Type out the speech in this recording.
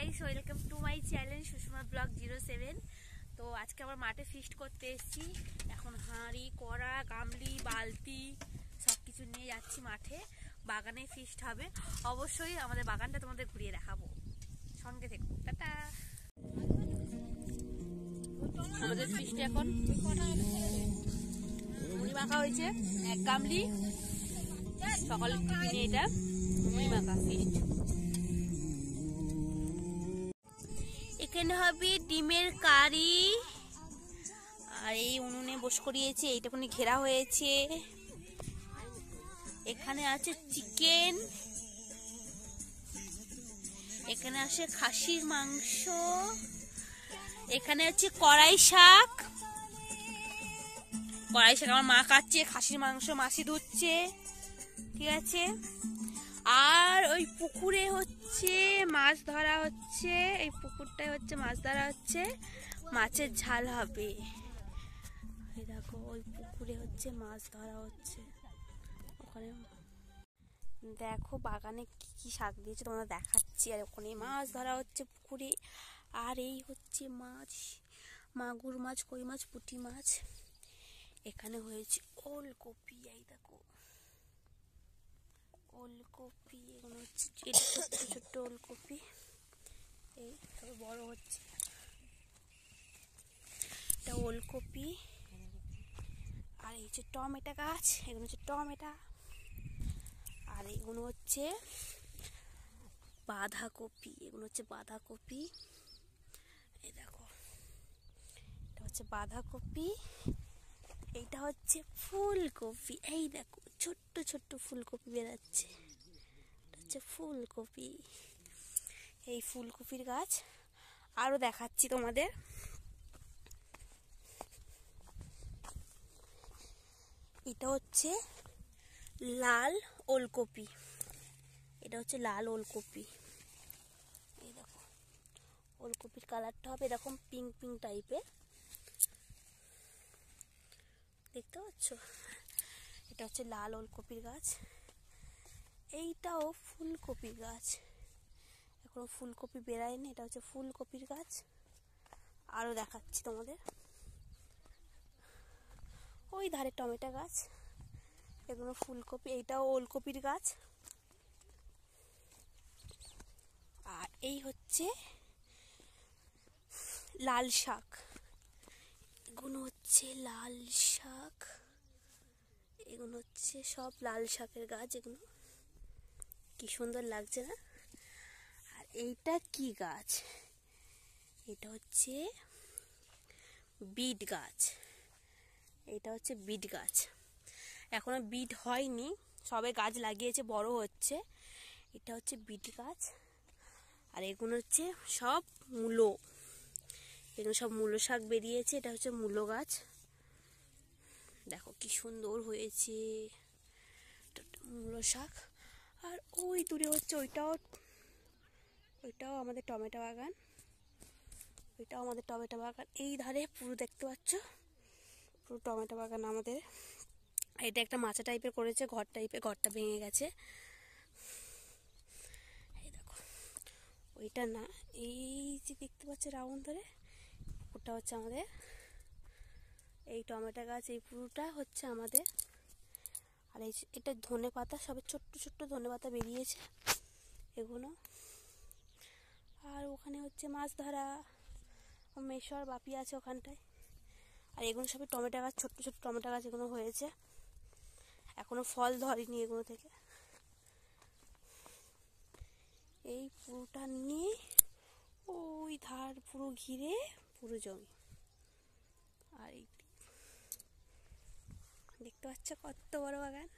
Guys, welcome to my channel Sushma blog 07। তো আজকে আমরা মাঠে ফিস্ট করতে এসেছি। এখন হাঁড়ি, কড়া, গামলি, বালতি সব কিছু নিয়ে যাচ্ছি মাঠে। বাগানে ফিস্ট হবে। অবশ্যই আমাদের বাগানটা তোমাদের ঘুরিয়ে দেখাবো, সঙ্গে থেকো। টাটা। আমাদের ফিস্টে এখন মুড়ি মাখা হয়েছে, এক গামলি। সকালের টিফিনে এটা মুড়ি মাখা ফিস্ট। এখানে হবে ডিমের কারি, আর এই উনুনে বস করিয়েছে, এইটাখানে ঘেরা হয়েছে। এখানে আছে চিকেন, এখানে আছে খাসির মাংস, এখানে আছে কড়াই শাক। কড়াই শাক আমার মা কাটছে, খাসির মাংস মাসি ধুচ্ছে, ঠিক আছে। আর ওই পুকুরে হচ্ছে মাছ ধরা হচ্ছে, এই পুকুরটায় হচ্ছে মাছ ধরা হচ্ছে, মাছের ঝাল হবে। এই দেখো, ওই পুকুরে হচ্ছে মাছ ধরা হচ্ছে। ওখানে দেখো বাগানে কি কি শাক দিয়েছে তোমরা দেখাচ্ছি। আর ওখানে মাছ ধরা হচ্ছে পুকুরে। আর এই হচ্ছে মাছ, মাগুর মাছ, কই মাছ, পুঁটি মাছ। এখানে হয়েছে ওলকপি, এই দেখো ওলকপি। এগুলো হচ্ছে এটা ছোট্ট ছোট্ট ওলকপি, এই তবে বড় হচ্ছে। এটা ওলকপি। আর এই হচ্ছে টমেটো গাছ, এগুলো হচ্ছে টমেটো। আর এগুলো হচ্ছে বাঁধাকপি, এগুলো হচ্ছে বাঁধাকপি। এই দেখো, এটা হচ্ছে বাঁধাকপি, এইটা হচ্ছে ফুলকপি। এই দেখো ছোট্ট ছোট্ট ফুলকপি বেরাচ্ছে, এটা হচ্ছে ফুলকপি। এই ফুলকপির গাছ আরো দেখাচ্ছি তোমাদের। এটা হচ্ছে লাল ওলকপি, এটা হচ্ছে লাল ওলকপি। এই দেখো ওলকপির কালারটা হবে এরকম পিঙ্ক পিঙ্ক টাইপের, দেখতে পাচ্ছ। এটা হচ্ছে লাল ওলকপির গাছ। এইটাও ফুলকপির গাছ, এখনো ফুলকপি বেরায়নি। এটা হচ্ছে ফুলকপির গাছ। আরো দেখাচ্ছি তোমাদের। ওই ধারে টমেটো গাছ, এগুলো ফুলকপি। এইটাও ওলকপির গাছ। আর এই হচ্ছে লাল শাক, এগুলো হচ্ছে লাল শাক। এগুলো হচ্ছে সব লাল শাকের গাছ, এগুলো কি সুন্দর লাগছে না। আর এইটা কি গাছ? এটা হচ্ছে বিট গাছ, এটা হচ্ছে বিট গাছ। এখনো বিট হয়নি, সবে গাছ লাগিয়েছে, বড় হচ্ছে। এটা হচ্ছে বিট গাছ। আর এগুলো হচ্ছে সব মূলো, এগুলো সব মূলো শাক বেরিয়েছে। এটা হচ্ছে মূলো গাছ, দেখো কি সুন্দর হয়েছে মূলো শাক। আর ওই দূরে হচ্ছে ওইটাও আমাদের টমেটো বাগান, ওইটাও আমাদের টমেটো বাগান। এই ধারে পুরো দেখতে পাচ্ছ, পুরো টমেটো বাগান আমাদের। এটা একটা মাচা টাইপের করেছে, ঘর টাইপের, ঘরটা ভেঙে গেছে। এই দেখো, ওইটা না, এই যে দেখতে পাচ্ছ রাউন্ড ধরে, ওটা হচ্ছে আমাদের এই টমেটো গাছ। এই পুরোটা হচ্ছে আমাদের। আর এই এটা ধনে পাতা, সবে ছোট্ট ছোট্ট ধনে পাতা বেরিয়েছে এগুলো। আর ওখানে হচ্ছে মাছ ধরা, মেশর বাপি আছে ওখানটায়। আর এগুলো সবই টমেটো গাছ, ছোট্ট ছোট্ট টমেটো গাছ এগুলো হয়েছে, এখনো ফল ধরেনি এগুলো থেকে। এই পুরোটা নিয়ে ওই ধার পুরো ঘিরে পুরো জমি। আর এই দেখতে পাচ্ছ কত বড় বাগান।